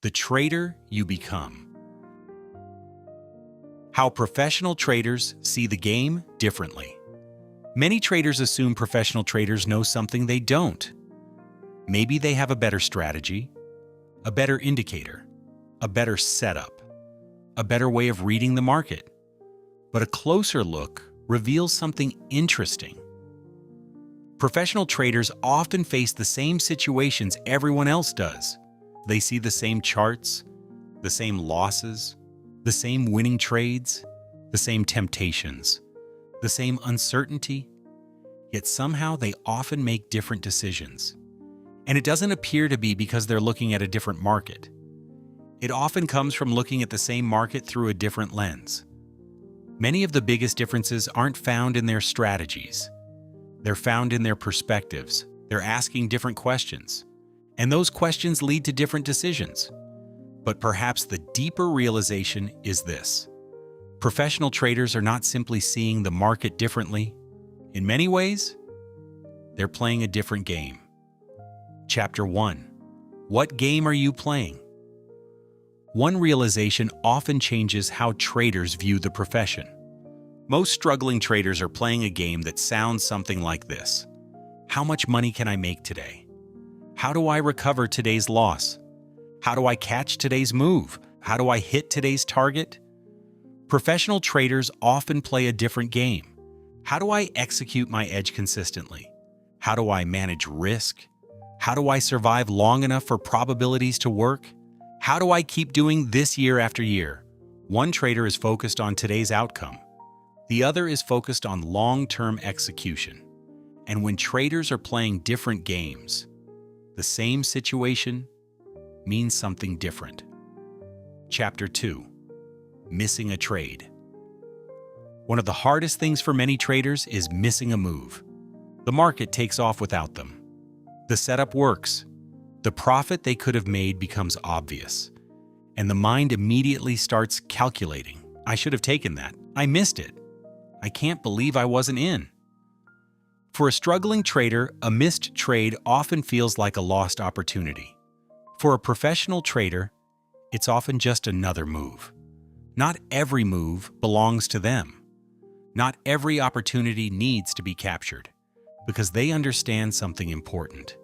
The trader you become. How professional traders see the game differently. Many traders assume professional traders know something they don't. Maybe they have a better strategy, a better indicator, a better setup, a better way of reading the market. But a closer look reveals something interesting. Professional traders often face the same situations everyone else does. They see the same charts, the same losses, the same winning trades, the same temptations, the same uncertainty, yet somehow they often make different decisions. And it doesn't appear to be because they're looking at a different market. It often comes from looking at the same market through a different lens. Many of the biggest differences aren't found in their strategies. They're found in their perspectives. They're asking different questions. And those questions lead to different decisions. But perhaps the deeper realization is this. Professional traders are not simply seeing the market differently. In many ways, they're playing a different game. Chapter 1. What game are you playing? One realization often changes how traders view the profession. Most struggling traders are playing a game that sounds something like this. How much money can I make today? How do I recover today's loss? How do I catch today's move? How do I hit today's target? Professional traders often play a different game. How do I execute my edge consistently? How do I manage risk? How do I survive long enough for probabilities to work? How do I keep doing this year after year? One trader is focused on today's outcome. The other is focused on long-term execution. And when traders are playing different games, the same situation means something different. Chapter 2. Missing a trade. One of the hardest things for many traders is missing a move. The market takes off without them. The setup works. The profit they could have made becomes obvious. And the mind immediately starts calculating. I should have taken that. I missed it. I can't believe I wasn't in. For a struggling trader, a missed trade often feels like a lost opportunity. For a professional trader, it's often just another move. Not every move belongs to them. Not every opportunity needs to be captured, because they understand something important.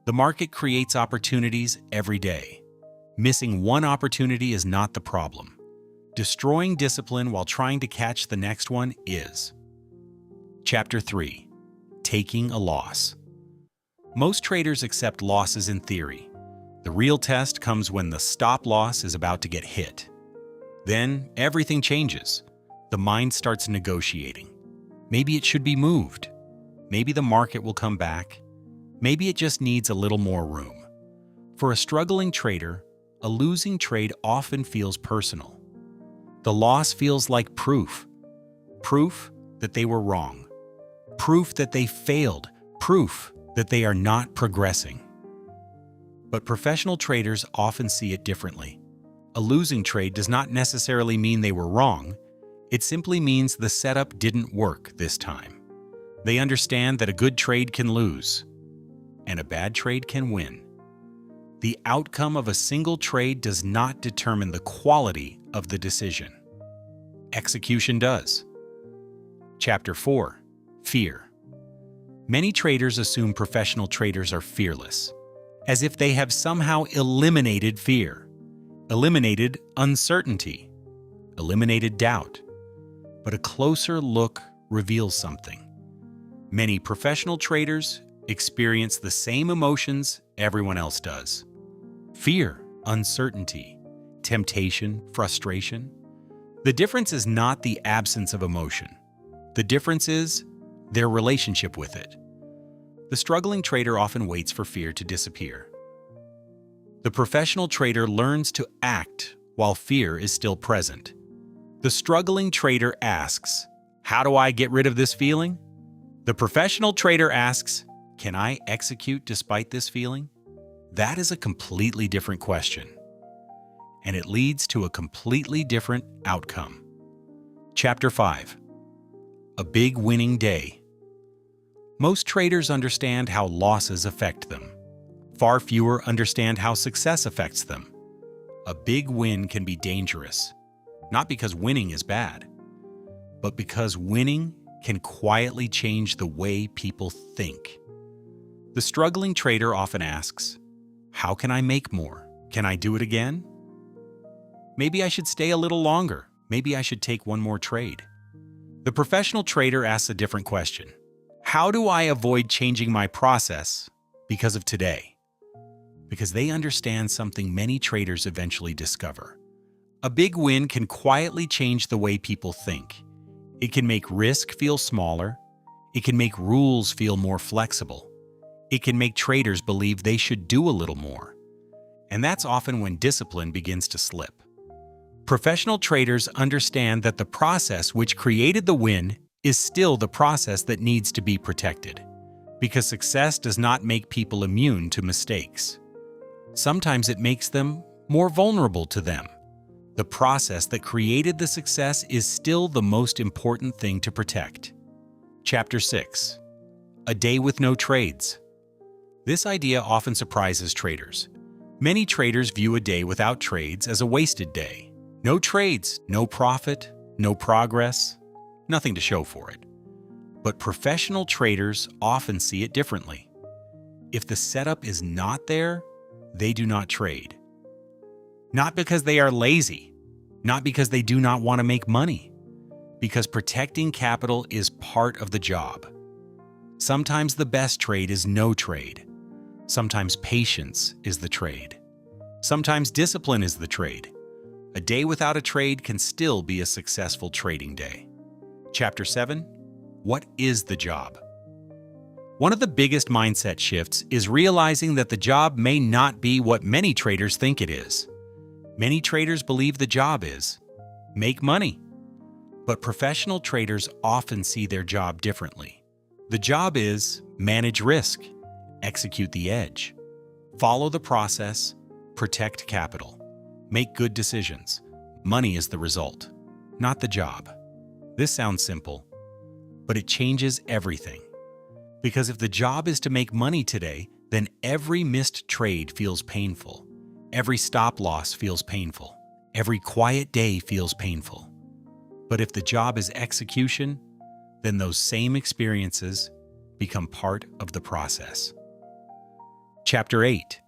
The market creates opportunities every day. Missing one opportunity is not the problem. Destroying discipline while trying to catch the next one is. Chapter 3. Taking a loss. Most traders accept losses in theory. The real test comes when the stop loss is about to get hit. Then everything changes. The mind starts negotiating. Maybe it should be moved. Maybe the market will come back. Maybe it just needs a little more room. For a struggling trader, a losing trade often feels personal. The loss feels like proof. Proof that they were wrong. Proof that they failed. Proof that they are not progressing. But professional traders often see it differently. A losing trade does not necessarily mean they were wrong. It simply means the setup didn't work this time. They understand that a good trade can lose, and a bad trade can win. The outcome of a single trade does not determine the quality of the decision. Execution does. Chapter 4. Fear. Many traders assume professional traders are fearless, as if they have somehow eliminated fear, eliminated uncertainty, eliminated doubt. But a closer look reveals something. Many professional traders experience the same emotions everyone else does. Fear, uncertainty, temptation, frustration. The difference is not the absence of emotion. The difference is their relationship with it. The struggling trader often waits for fear to disappear. The professional trader learns to act while fear is still present. The struggling trader asks, "How do I get rid of this feeling?" The professional trader asks, "Can I execute despite this feeling?" That is a completely different question, and it leads to a completely different outcome. Chapter 5. A big winning day. Most traders understand how losses affect them. Far fewer understand how success affects them. A big win can be dangerous, not because winning is bad, but because winning can quietly change the way people think. The struggling trader often asks, "How can I make more? Can I do it again? Maybe I should stay a little longer. Maybe I should take one more trade." The professional trader asks a different question. How do I avoid changing my process because of today? Because they understand something many traders eventually discover. A big win can quietly change the way people think. It can make risk feel smaller. It can make rules feel more flexible. It can make traders believe they should do a little more. And that's often when discipline begins to slip. Professional traders understand that the process which created the win is still the process that needs to be protected, because success does not make people immune to mistakes. Sometimes it makes them more vulnerable to them. The process that created the success is still the most important thing to protect. Chapter 6. A day with no trades. This idea often surprises traders. Many traders view a day without trades as a wasted day. No trades, no profit, no progress, nothing to show for it. But professional traders often see it differently. If the setup is not there, they do not trade. Not because they are lazy, not because they do not want to make money, because protecting capital is part of the job. Sometimes the best trade is no trade. Sometimes patience is the trade. Sometimes discipline is the trade. A day without a trade can still be a successful trading day. Chapter 7. What is the job? One of the biggest mindset shifts is realizing that the job may not be what many traders think it is. Many traders believe the job is make money. But professional traders often see their job differently. The job is manage risk, execute the edge, follow the process, protect capital, make good decisions. Money is the result, not the job. This sounds simple, but it changes everything. Because if the job is to make money today, then every missed trade feels painful. Every stop loss feels painful. Every quiet day feels painful. But if the job is execution, then those same experiences become part of the process. Chapter 8.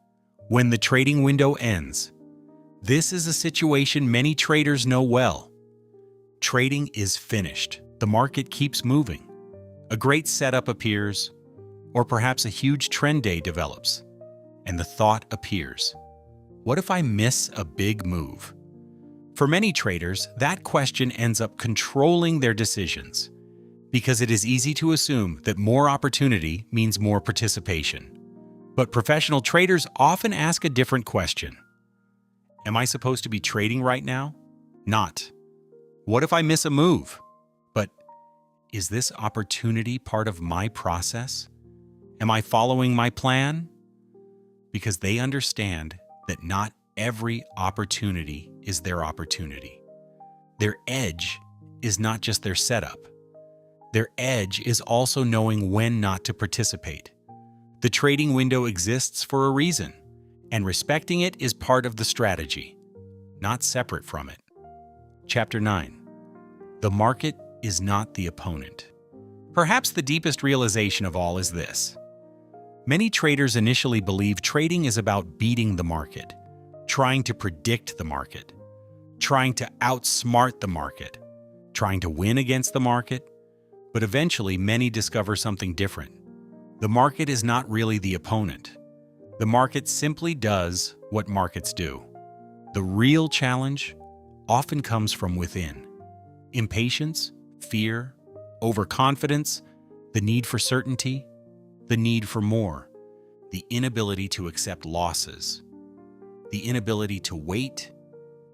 When the trading window ends. This is a situation many traders know well. Trading is finished. The market keeps moving. A great setup appears, or perhaps a huge trend day develops, and the thought appears, what if I miss a big move? For many traders, that question ends up controlling their decisions, because it is easy to assume that more opportunity means more participation. But professional traders often ask a different question. Am I supposed to be trading right now? Not. What if I miss a move? But is this opportunity part of my process? Am I following my plan? Because they understand that not every opportunity is their opportunity. Their edge is not just their setup. Their edge is also knowing when not to participate. The trading window exists for a reason, and respecting it is part of the strategy, not separate from it. Chapter 9. The market is not the opponent. Perhaps the deepest realization of all is this. Many traders initially believe trading is about beating the market, trying to predict the market, trying to outsmart the market, trying to win against the market, but eventually many discover something different. The market is not really the opponent. The market simply does what markets do. The real challenge often comes from within. Impatience, fear, overconfidence, the need for certainty, the need for more, the inability to accept losses, the inability to wait,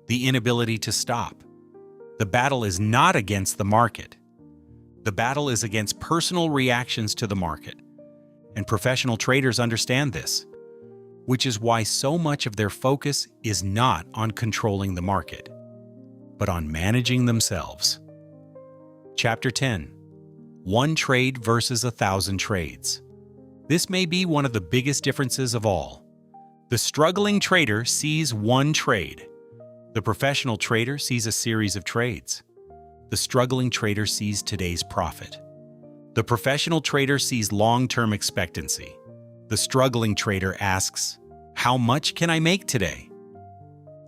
the inability to stop. The battle is not against the market. The battle is against personal reactions to the market. And professional traders understand this, which is why so much of their focus is not on controlling the market, but on managing themselves. Chapter 10. One trade versus 1,000 trades. This may be one of the biggest differences of all. The struggling trader sees one trade, The professional trader sees a series of trades. The struggling trader sees today's profit. The professional trader sees long-term expectancy. The struggling trader asks, "How much can I make today?"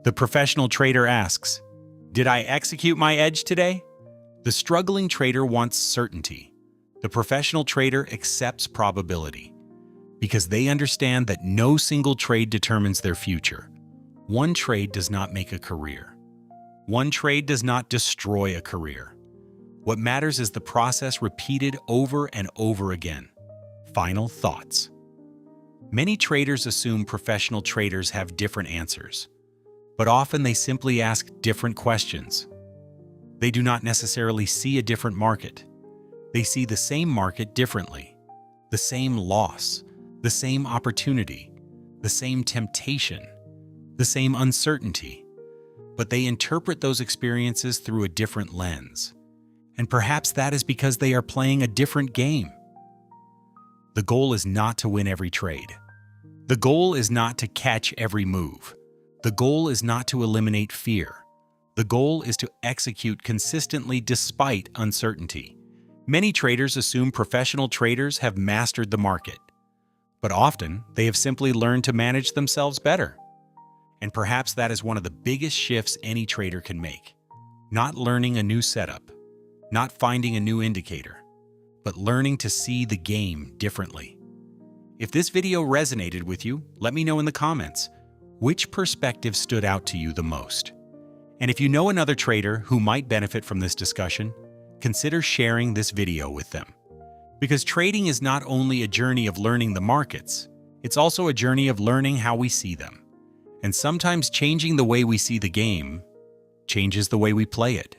The professional trader asks, "Did I execute my edge today?" The struggling trader wants certainty. The professional trader accepts probability because they understand that no single trade determines their future. One trade does not make a career. One trade does not destroy a career. What matters is the process repeated over and over again. Final thoughts. Many traders assume professional traders have different answers, but often they simply ask different questions. They do not necessarily see a different market. They see the same market differently, the same loss, the same opportunity, the same temptation, the same uncertainty, but they interpret those experiences through a different lens. And perhaps that is because they are playing a different game. The goal is not to win every trade. The goal is not to catch every move. The goal is not to eliminate fear. The goal is to execute consistently despite uncertainty. Many traders assume professional traders have mastered the market, but often they have simply learned to manage themselves better. And perhaps that is one of the biggest shifts any trader can make. Not learning a new setup, not finding a new indicator, but learning to see the game differently. If this video resonated with you, let me know in the comments which perspective stood out to you the most. And if you know another trader who might benefit from this discussion, consider sharing this video with them. Because trading is not only a journey of learning the markets, it's also a journey of learning how we see them. And sometimes changing the way we see the game changes the way we play it.